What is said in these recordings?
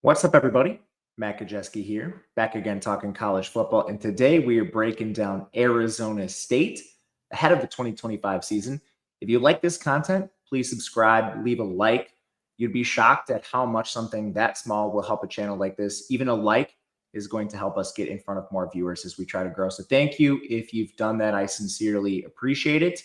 What's up, everybody? Matt Gajewski here, back again talking college football. And today we are breaking down Arizona State ahead of the 2025 season. If you like this content, please subscribe, leave a like. You'd be shocked at how much something that small will help a channel like this. Even a like is going to help us get in front of more viewers as we try to grow. So thank you if you've done that. I sincerely appreciate it.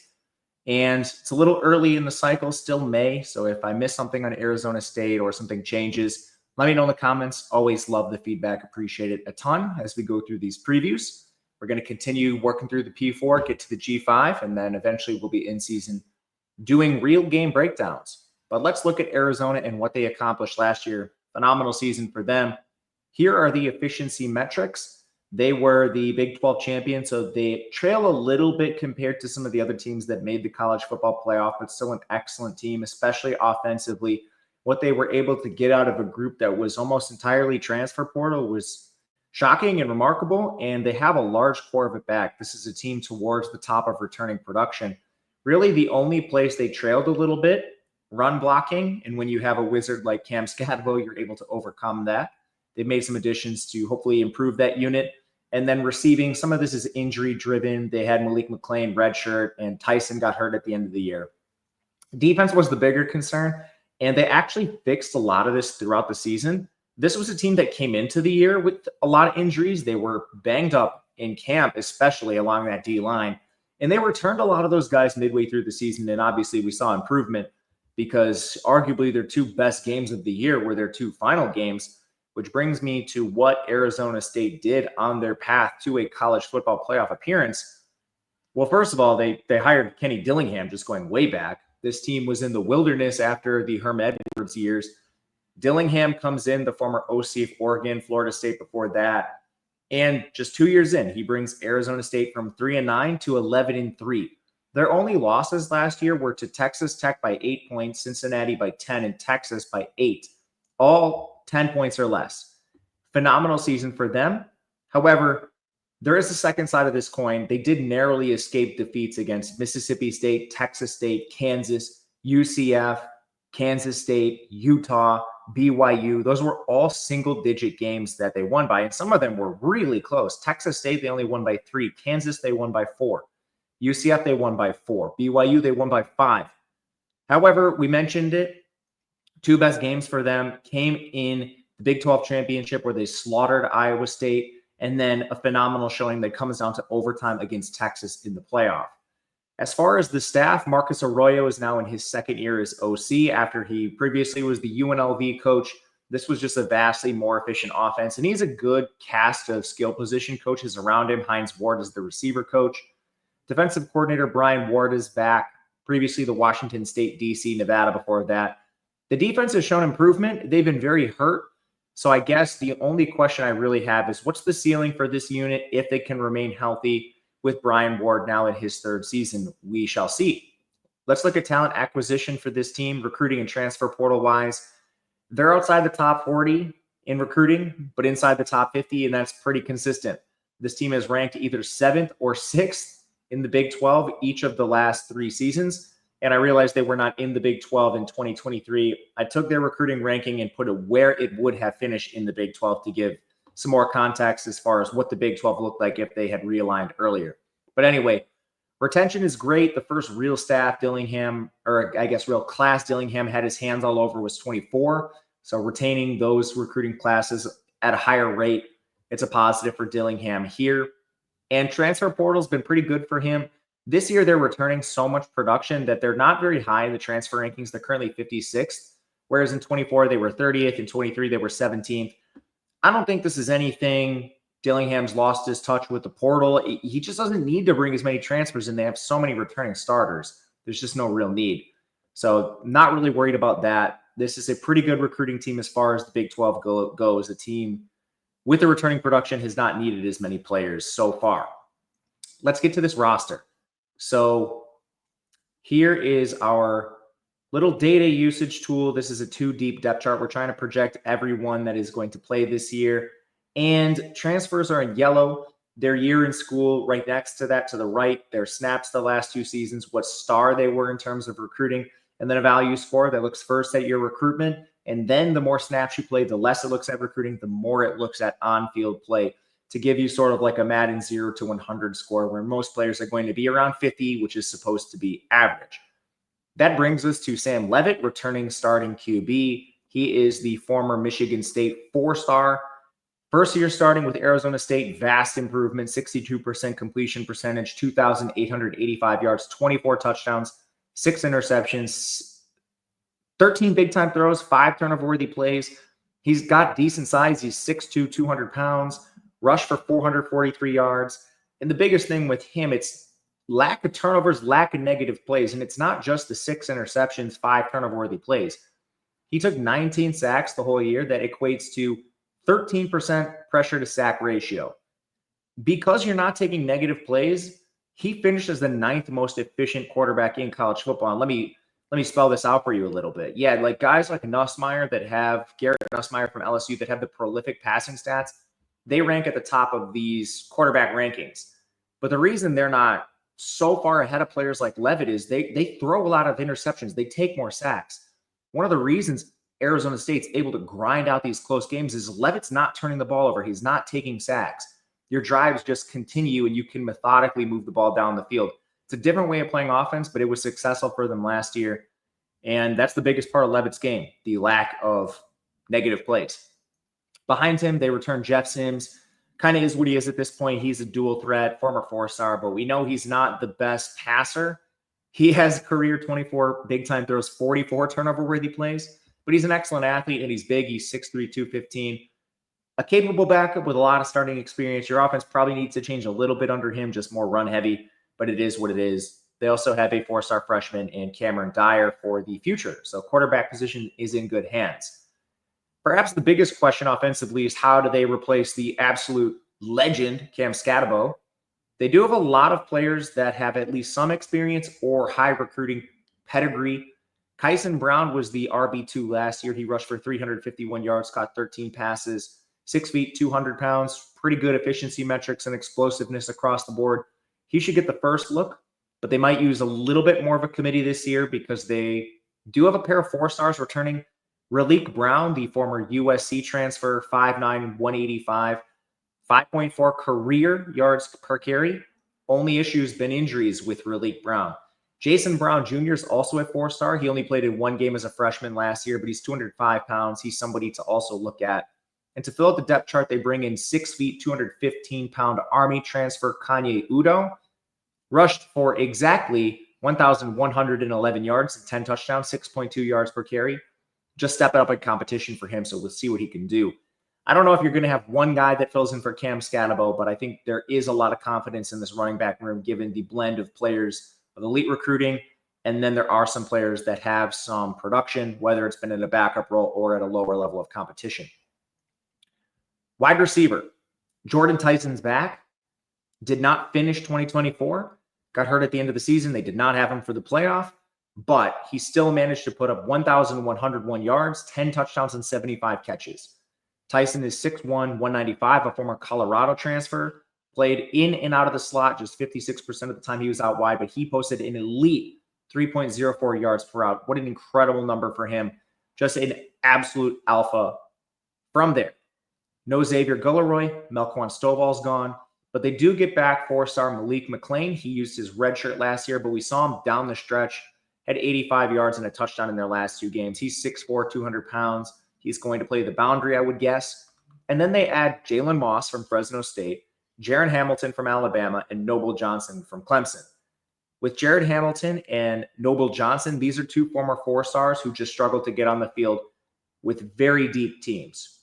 And it's a little early in the cycle, still May. So if I miss something on Arizona State or something changes, let me know in the comments. Always love the feedback. Appreciate it a ton as we go through these previews. We're going to continue working through the P4, get to the G5, and then eventually we'll be in season doing real game breakdowns. But let's look at Arizona and what they accomplished last year. Phenomenal season for them. Here are the efficiency metrics. They were the Big 12 champion, so they trail a little bit compared to some of the other teams that made the college football playoff, but still an excellent team, especially offensively. What they were able to get out of a group that was almost entirely transfer portal was shocking and remarkable, and they have a large core of it back. This is a team towards the top of returning production. Really, the only place they trailed a little bit, run blocking, and when you have a wizard like Cam Scadvo, you're able to overcome that. They've made some additions to hopefully improve that unit. And then receiving, some of this is injury-driven. They had Malik McClain redshirt, and Tyson got hurt at the end of the year. Defense was the bigger concern. And they actually fixed a lot of this throughout the season. This was a team that came into the year with a lot of injuries. They were banged up in camp, especially along that D line. And they returned a lot of those guys midway through the season. And obviously we saw improvement because arguably their two best games of the year were their two final games, which brings me to what Arizona State did on their path to a college football playoff appearance. Well, first of all, they hired Kenny Dillingham, just going way back. This team was in the wilderness after the Herm Edwards years. Dillingham comes in, the former OC of Oregon, Florida State before that. And just 2 years in, he brings Arizona State from 3-9 to 11-3. Their only losses last year were to Texas Tech by 8 points, Cincinnati by 10, and Texas by 8. All 10 points or less. Phenomenal season for them. However, there is a second side of this coin. They did narrowly escape defeats against Mississippi State, Texas State, Kansas, UCF, Kansas State, Utah, BYU. Those were all single-digit games that they won by, and some of them were really close. Texas State, they only won by 3. Kansas, they won by 4. UCF, they won by 4. BYU, they won by 5. However, we mentioned it. Two best games for them came in the Big 12 championship where they slaughtered Iowa State, and then a phenomenal showing that comes down to overtime against Texas in the playoff. As far as the staff, Marcus Arroyo is now in his second year as OC after he previously was the UNLV coach. This was just a vastly more efficient offense, and he's a good cast of skill position coaches around him. Hines Ward is the receiver coach. Defensive coordinator Brian Ward is back, previously the Washington State, DC, Nevada before that. The defense has shown improvement. They've been very hurt. So I guess the only question I really have is what's the ceiling for this unit if they can remain healthy with Brian Ward now in his third season? We shall see. Let's look at talent acquisition for this team, recruiting and transfer portal wise. They're outside the top 40 in recruiting, but inside the top 50, and that's pretty consistent. This team is ranked either 7th or 6th in the Big 12 each of the last 3 seasons. And I realized they were not in the Big 12 in 2023. I took their recruiting ranking and put it where it would have finished in the Big 12 to give some more context as far as what the Big 12 looked like if they had realigned earlier. But anyway, retention is great. The first real staff Dillingham, or I guess real class Dillingham had his hands all over was 24. So retaining those recruiting classes at a higher rate, it's a positive for Dillingham here. And transfer portal has been pretty good for him. This year, they're returning so much production that they're not very high in the transfer rankings. They're currently 56th, whereas in 24, they were 30th. In 23, they were 17th. I don't think this is anything. Dillingham's lost his touch with the portal. He just doesn't need to bring as many transfers in. They have so many returning starters. There's just no real need. So not really worried about that. This is a pretty good recruiting team as far as the Big 12 goes. A team with the returning production has not needed as many players so far. Let's get to this roster. So here is our little data usage tool. This is a 2-deep depth chart. We're trying to project everyone that is going to play this year. And transfers are in yellow. Their year in school right next to that to the right. Their snaps the last 2 seasons, what star they were in terms of recruiting. And then a value score that looks first at your recruitment, And then the more snaps you play, the less it looks at recruiting, the more it looks at on-field play to give you sort of like a Madden 0 to 100 score where most players are going to be around 50, which is supposed to be average. That brings us to Sam Leavitt, returning starting QB. He is the former Michigan State 4-star. First year starting with Arizona State, vast improvement, 62% completion percentage, 2,885 yards, 24 touchdowns, 6 interceptions, 13 big-time throws, 5 turnover-worthy plays. He's got decent size. He's 6'2", 200 pounds, rushed for 443 yards. And the biggest thing with him, it's lack of turnovers, lack of negative plays. And it's not just the 6 interceptions, 5 turnover-worthy plays. He took 19 sacks the whole year. That equates to 13% pressure to sack ratio. Because you're not taking negative plays, he finished as the 9th most efficient quarterback in college football. And let me spell this out for you a little bit. Yeah, like guys like Nussmeier Garrett Nussmeier from LSU that have the prolific passing stats, they rank at the top of these quarterback rankings. But the reason they're not so far ahead of players like Leavitt is they throw a lot of interceptions. They take more sacks. One of the reasons Arizona State's able to grind out these close games is Leavitt's not turning the ball over. He's not taking sacks. Your drives just continue and you can methodically move the ball down the field. It's a different way of playing offense, but it was successful for them last year. And that's the biggest part of Leavitt's game, the lack of negative plays. Behind him, they return Jeff Sims. Kind of is what he is at this point. He's a dual threat, former 4-star, but we know he's not the best passer. He has career 24 big-time throws, 44 turnover-worthy plays. But he's an excellent athlete, and he's big. He's 6'3", 215. A capable backup with a lot of starting experience. Your offense probably needs to change a little bit under him, just more run-heavy, but it is what it is. They also have a 4-star freshman in Cameron Dyer for the future. So quarterback position is in good hands. Perhaps the biggest question offensively is how do they replace the absolute legend, Cam Scatabo? They do have a lot of players that have at least some experience or high recruiting pedigree. Kyson Brown was the RB2 last year. He rushed for 351 yards, caught 13 passes, 6 feet, 200 pounds, pretty good efficiency metrics and explosiveness across the board. He should get the first look, but they might use a little bit more of a committee this year because they do have a pair of 4-stars returning. Raleek Brown, the former USC transfer, 5'9", 185, 5.4 career yards per carry. Only issues been injuries with Raleek Brown. Jason Brown Jr. is also a 4-star. He only played in 1 game as a freshman last year, but he's 205 pounds. He's somebody to also look at. And to fill out the depth chart, they bring in 6 feet, 215-pound Army transfer Kanye Udo. Rushed for exactly 1,111 yards and 10 touchdowns, 6.2 yards per carry. Just step it up in competition for him, so we'll see what he can do. I don't know if you're going to have one guy that fills in for Cam Scatabo, but I think there is a lot of confidence in this running back room given the blend of players of elite recruiting, and then there are some players that have some production, whether it's been in a backup role or at a lower level of competition. Wide receiver, Jordan Tyson's back. Did not finish 2024. Got hurt at the end of the season. They did not have him for the playoff, but he still managed to put up 1,101 yards, 10 touchdowns, and 75 catches. Tyson is 6'1", 195, a former Colorado transfer. Played in and out of the slot just 56% of the time he was out wide, but he posted an elite 3.04 yards per route. What an incredible number for him. Just an absolute alpha from there. No Xavier Gulleroy. Melquan Stovall's gone. But they do get back 4-star Malik McClain. He used his red shirt last year, but we saw him down the stretch, had 85 yards and a touchdown in their last 2 games. He's 6'4", 200 pounds. He's going to play the boundary, I would guess. And then they add Jalen Moss from Fresno State, Jaron Hamilton from Alabama, and Noble Johnson from Clemson. With Jared Hamilton and Noble Johnson, these are 2 former 4-stars who just struggled to get on the field with very deep teams.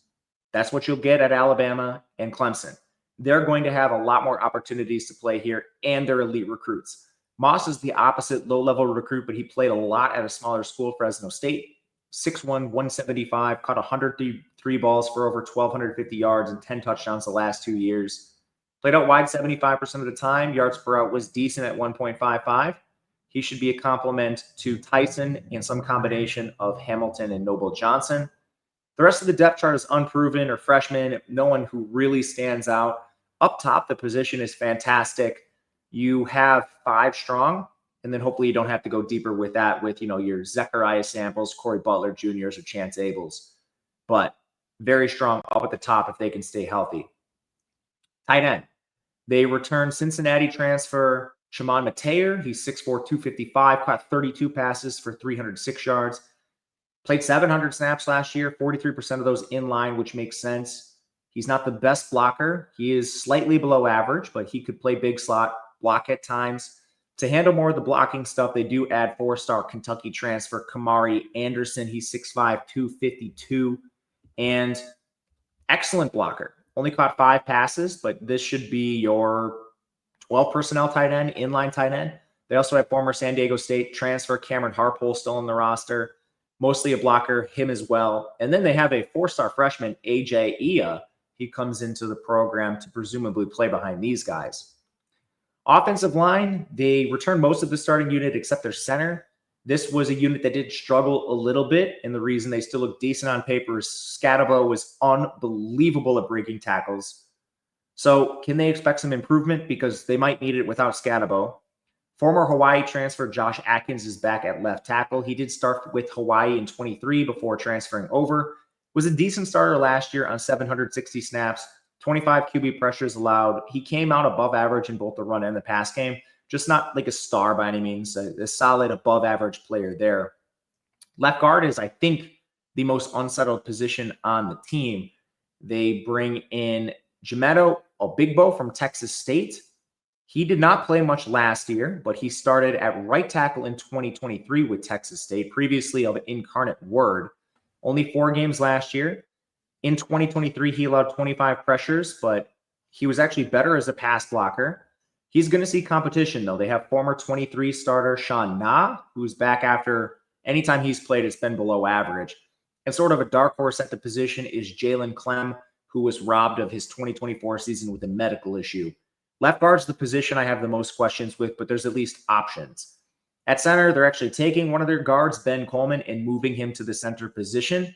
That's what you'll get at Alabama and Clemson. They're going to have a lot more opportunities to play here, and they're elite recruits. Moss is the opposite low-level recruit, but he played a lot at a smaller school, Fresno State. 6'1", 175, caught 103 balls for over 1,250 yards and 10 touchdowns the last 2 years. Played out wide 75% of the time. Yards per route was decent at 1.55. He should be a complement to Tyson in some combination of Hamilton and Noble Johnson. The rest of the depth chart is unproven or freshmen. No one who really stands out. Up top, the position is fantastic. You have 5 strong, And then hopefully you don't have to go deeper with that with, your Zechariah Samples, Corey Butler Jr.'s, or Chance Abels. But very strong up at the top if they can stay healthy. Tight end. They returned Cincinnati transfer Shimon Mateer. He's 6'4", 255, caught 32 passes for 306 yards. Played 700 snaps last year, 43% of those in line, which makes sense. He's not the best blocker. He is slightly below average, but he could play big slot, block at times. To handle more of the blocking stuff, they do add 4-star Kentucky transfer Kamari Anderson. He's 6'5", 252, and excellent blocker. Only caught 5 passes, but this should be your 12 personnel tight end, inline tight end. They also have former San Diego State transfer Cameron Harpole still on the roster. Mostly a blocker, him as well. And then they have a 4-star freshman, AJ Ia. He comes into the program to presumably play behind these guys. Offensive line, they returned most of the starting unit except their center. This was a unit that did struggle a little bit, and the reason they still look decent on paper is Scatabo was unbelievable at breaking tackles. So can they expect some improvement? Because they might need it without Scatabo. Former Hawaii transfer Josh Atkins is back at left tackle. He did start with Hawaii in 23 before transferring over. Was a decent starter last year on 760 snaps, 25 QB pressures allowed. He came out above average in both the run and the pass game. Just not like a star by any means, a solid above average player there. Left guard is, I think, the most unsettled position on the team. They bring in Jameto Obigbo from Texas State. He did not play much last year, but he started at right tackle in 2023 with Texas State, previously of Incarnate Word. Only 4 games last year. In 2023, he allowed 25 pressures, but he was actually better as a pass blocker. He's going to see competition, though. They have former 23 starter Sean Na, who's back after anytime he's played, it's been below average. And sort of a dark horse at the position is Jalen Clem, who was robbed of his 2024 season with a medical issue. Left guard's the position I have the most questions with, but there's at least options. At center, they're actually taking one of their guards, Ben Coleman, and moving him to the center position.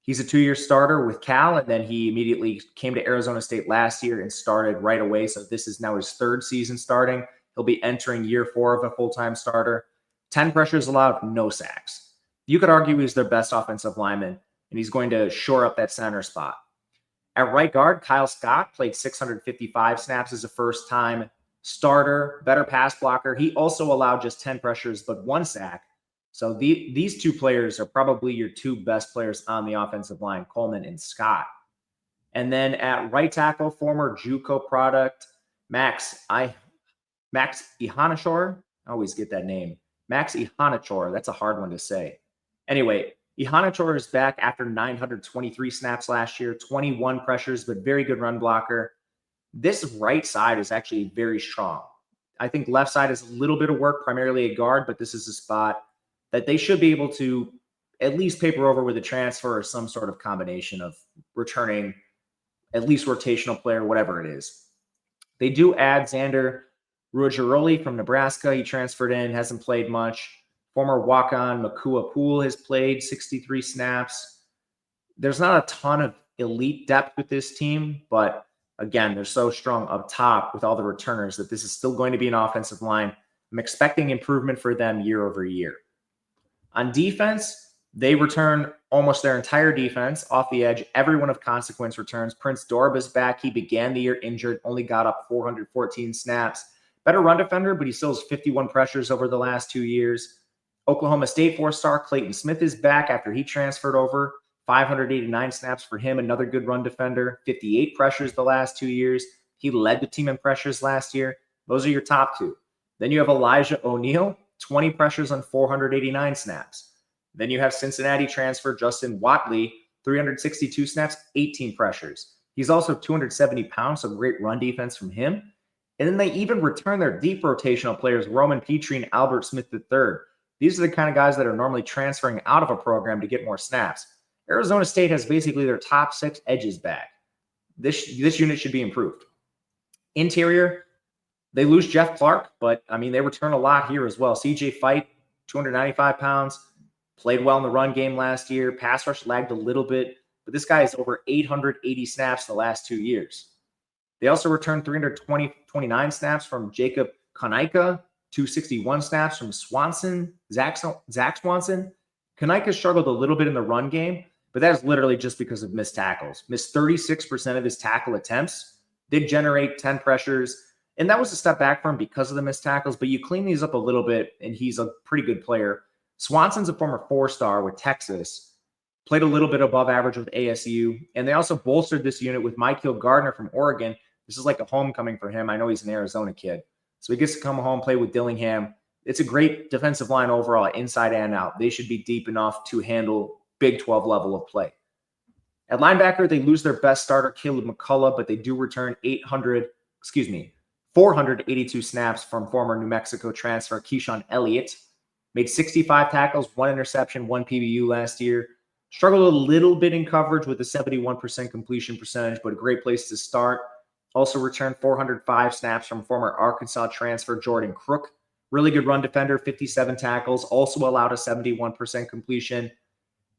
He's a 2-year starter with Cal, and then he immediately came to Arizona State last year and started right away. So this is now his 3rd season starting. He'll be entering year 4 of a full-time starter. 10 pressures allowed, no sacks. You could argue he's their best offensive lineman, and he's going to shore up that center spot. At right guard, Kyle Scott played 655 snaps as a first-time starter, better pass blocker. He also allowed just 10 pressures, but 1 sack. So these 2 players are probably your 2 best players on the offensive line, Coleman and Scott. And then at right tackle, former JUCO product, Max Ihanachor. I always get that name. Max Ihanachor. That's a hard one to say. Anyway, Ihanachor is back after 923 snaps last year, 21 pressures, but very good run blocker. This right side is actually very strong. I think left side is a little bit of work, primarily a guard, but this is a spot that they should be able to at least paper over with a transfer or some sort of combination of returning at least rotational player, whatever it is. They do add Xander Ruajiroli from Nebraska. He transferred in, hasn't played much. Former walk-on Makua Poole has played 63 snaps. There's not a ton of elite depth with this team, but again, they're so strong up top with all the returners that this is still going to be an offensive line. I'm expecting improvement for them year over year. On defense, they return almost their entire defense off the edge. Everyone of consequence returns. Prince Dorba's back. He began the year injured, only got up 414 snaps. Better run defender, but he still has 51 pressures over the last 2 years. Oklahoma State 4-star Clayton Smith is back after he transferred over. 589 snaps for him, another good run defender. 58 pressures the last 2 years. He led the team in pressures last year. Those are your top 2. Then you have Elijah O'Neal, 20 pressures on 489 snaps. Then you have Cincinnati transfer Justin Watley, 362 snaps, 18 pressures. He's also 270 pounds, so great run defense from him. And then they even return their deep rotational players, Roman Petrie and Albert Smith III. These are the kind of guys that are normally transferring out of a program to get more snaps. Arizona State has basically their top 6 edges back. This unit should be improved. Interior, they lose Jeff Clark, but, they return a lot here as well. CJ Fight, 295 pounds, played well in the run game last year. Pass rush lagged a little bit, but this guy is over 880 snaps the last 2 years. They also returned 329 snaps from Jacob Konaika. 261 snaps from Swanson, Zach Swanson. Kanika struggled a little bit in the run game, but that is literally just because of missed tackles. Missed 36% of his tackle attempts, did generate 10 pressures, and that was a step back for him because of the missed tackles, but you clean these up a little bit, and he's a pretty good player. Swanson's a former 4-star with Texas, played a little bit above average with ASU, and they also bolstered this unit with Michael Gardner from Oregon. This is like a homecoming for him. I know he's an Arizona kid. So he gets to come home, play with Dillingham. It's a great defensive line overall, inside and out. They should be deep enough to handle Big 12 level of play. At linebacker, they lose their best starter, Caleb McCullough, but they do return 482 snaps from former New Mexico transfer Keyshawn Elliott. Made 65 tackles, 1 interception, 1 PBU last year. Struggled a little bit in coverage with a 71% completion percentage, but a great place to start. Also returned 405 snaps from former Arkansas transfer Jordan Crook. Really good run defender, 57 tackles, also allowed a 71% completion.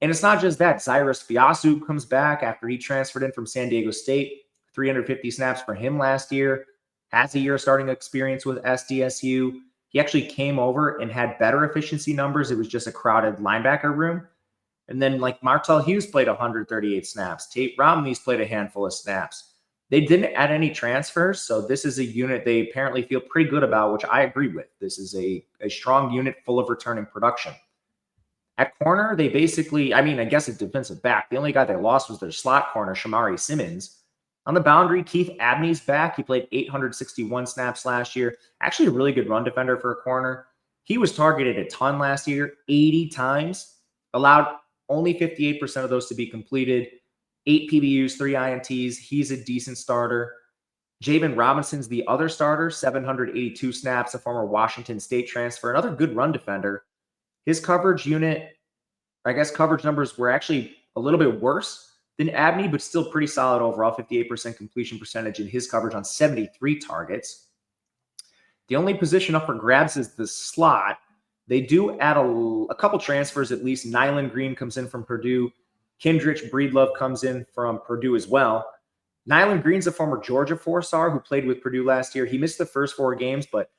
And it's not just that. Cyrus Fiasu comes back after he transferred in from San Diego State. 350 snaps for him last year. Has a year starting experience with SDSU. He actually came over and had better efficiency numbers. It was just a crowded linebacker room. And then like Martell Hughes played 138 snaps. Tate Romney's played a handful of snaps. They didn't add any transfers, so this is a unit they apparently feel pretty good about, which I agree with. This is a strong unit full of returning production. At corner, they basically, I guess a defensive back. The only guy they lost was their slot corner, Shamari Simmons. On the boundary, Keith Abney's back. He played 861 snaps last year. Actually a really good run defender for a corner. He was targeted a ton last year, 80 times. Allowed only 58% of those to be completed. 8 PBUs, 3 INTs. He's a decent starter. Javen Robinson's the other starter, 782 snaps, a former Washington State transfer. Another good run defender. His coverage unit, coverage numbers were actually a little bit worse than Abney, but still pretty solid overall, 58% completion percentage in his coverage on 73 targets. The only position up for grabs is the slot. They do add a couple transfers at least. Nyland Green comes in from Purdue. Kindrich Breedlove comes in from Purdue as well. Nyland Green's a former Georgia 4-star who played with Purdue last year. He missed the first 4 games, but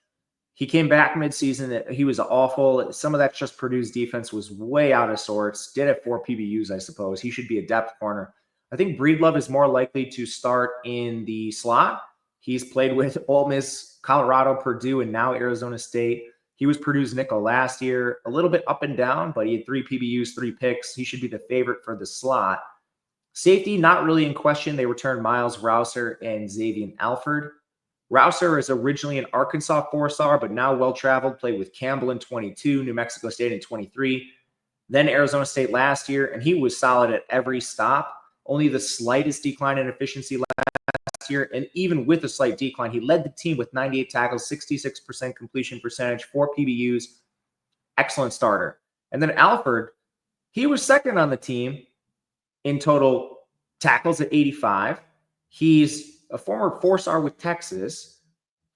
he came back midseason. He was awful. Some of that's just Purdue's defense was way out of sorts. Did have 4 PBUs, I suppose. He should be a depth corner. I think Breedlove is more likely to start in the slot. He's played with Ole Miss, Colorado, Purdue, and now Arizona State. He was Purdue's nickel last year, a little bit up and down, but he had 3 PBUs, 3 picks. He should be the favorite for the slot. Safety, not really in question. They returned Miles Rouser and Xavier Alford. Rouser is originally an Arkansas 4-star, but now well-traveled, played with Campbell in 22, New Mexico State in 23, then Arizona State last year, and he was solid at every stop. Only the slightest decline in efficiency last year, and even with a slight decline, he led the team with 98 tackles, 66% completion percentage, 4 PBUs, excellent starter. And then Alford, he was second on the team in total tackles at 85. He's a former 4-star with Texas,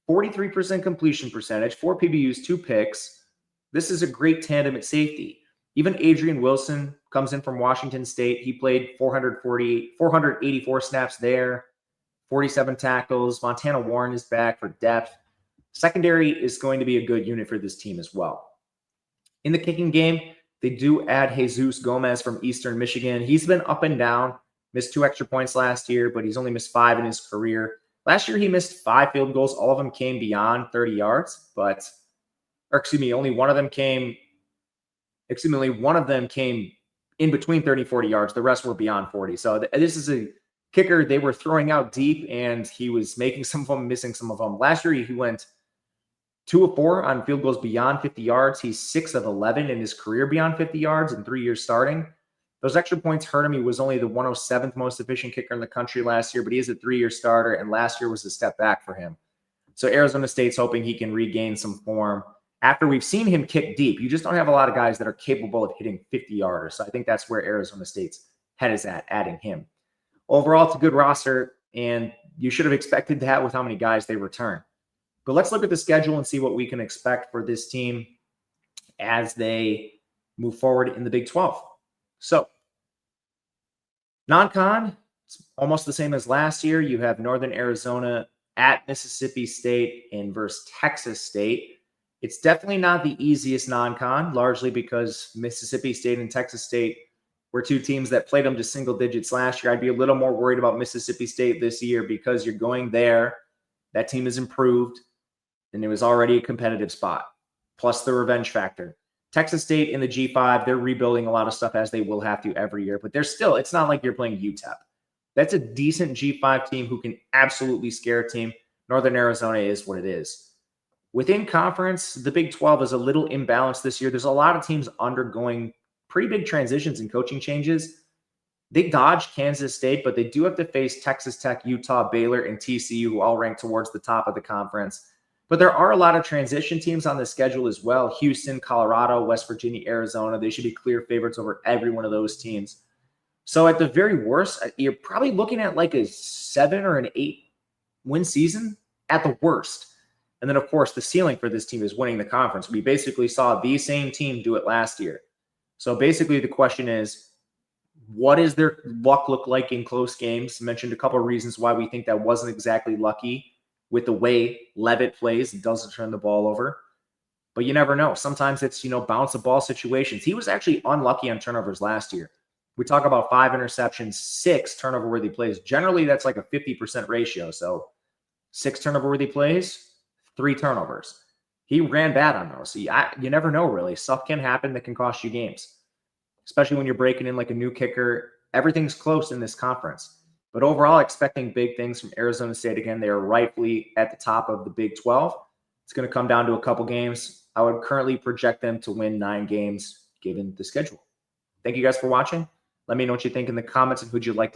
43% completion percentage, 4 PBUs, 2 picks. This is a great tandem at safety. Even Adrian Wilson comes in from Washington State. He played 484 snaps there, 47 tackles. Montana Warren is back for depth. Secondary is going to be a good unit for this team as well. In the kicking game, they do add Jesus Gomez from Eastern Michigan. He's been up and down, missed 2 extra points last year, but he's only missed 5 in his career. Last year, he missed 5 field goals. All of them came beyond 30 yards, only one of them came in between 30 and 40 yards. The rest were beyond 40. So this is a kicker they were throwing out deep, and he was making some of them, missing some of them. Last year, he went 2 of 4 on field goals beyond 50 yards. He's 6 of 11 in his career beyond 50 yards in 3 years starting. Those extra points hurt him. He was only the 107th most efficient kicker in the country last year, but he is a 3-year starter, and last year was a step back for him. So Arizona State's hoping he can regain some form. After we've seen him kick deep, you just don't have a lot of guys that are capable of hitting 50-yarders. So I think that's where Arizona State's head is at, adding him. Overall, it's a good roster, and you should have expected that with how many guys they return. But let's look at the schedule and see what we can expect for this team as they move forward in the Big 12. So, non-con, it's almost the same as last year. You have Northern Arizona at Mississippi State and versus Texas State. It's definitely not the easiest non-con, largely because Mississippi State and Texas State were two teams that played them to single digits last year. I'd be a little more worried about Mississippi State this year because you're going there. That team has improved, and it was already a competitive spot, plus the revenge factor. Texas State in the G5, they're rebuilding a lot of stuff as they will have to every year, but they're still, it's not like you're playing UTEP. That's a decent G5 team who can absolutely scare a team. Northern Arizona is what it is. Within conference, the Big 12 is a little imbalanced this year. There's a lot of teams undergoing pretty big transitions and coaching changes. They dodged Kansas State, but they do have to face Texas Tech, Utah, Baylor, and TCU, who all rank towards the top of the conference. But there are a lot of transition teams on the schedule as well. Houston, Colorado, West Virginia, Arizona. They should be clear favorites over every one of those teams. So at the very worst, you're probably looking at like a 7 or an 8 win season at the worst. And then, of course, the ceiling for this team is winning the conference. We basically saw the same team do it last year. So basically the question is, what does their luck look like in close games? Mentioned a couple of reasons why we think that wasn't exactly lucky with the way Leavitt plays and doesn't turn the ball over. But you never know. Sometimes it's, bounce the ball situations. He was actually unlucky on turnovers last year. We talk about 5 interceptions, 6 turnover-worthy plays. Generally, that's like a 50% ratio. So 6 turnover-worthy plays, 3 turnovers. He ran bad on those. So you never know, really. Stuff can happen that can cost you games, especially when you're breaking in like a new kicker. Everything's close in this conference. But overall, expecting big things from Arizona State. Again, they are rightfully at the top of the Big 12. It's going to come down to a couple games. I would currently project them to win 9 games given the schedule. Thank you guys for watching. Let me know what you think in the comments and who you'd like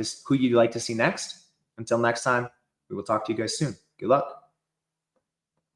to see next. Until next time, we will talk to you guys soon. Good luck.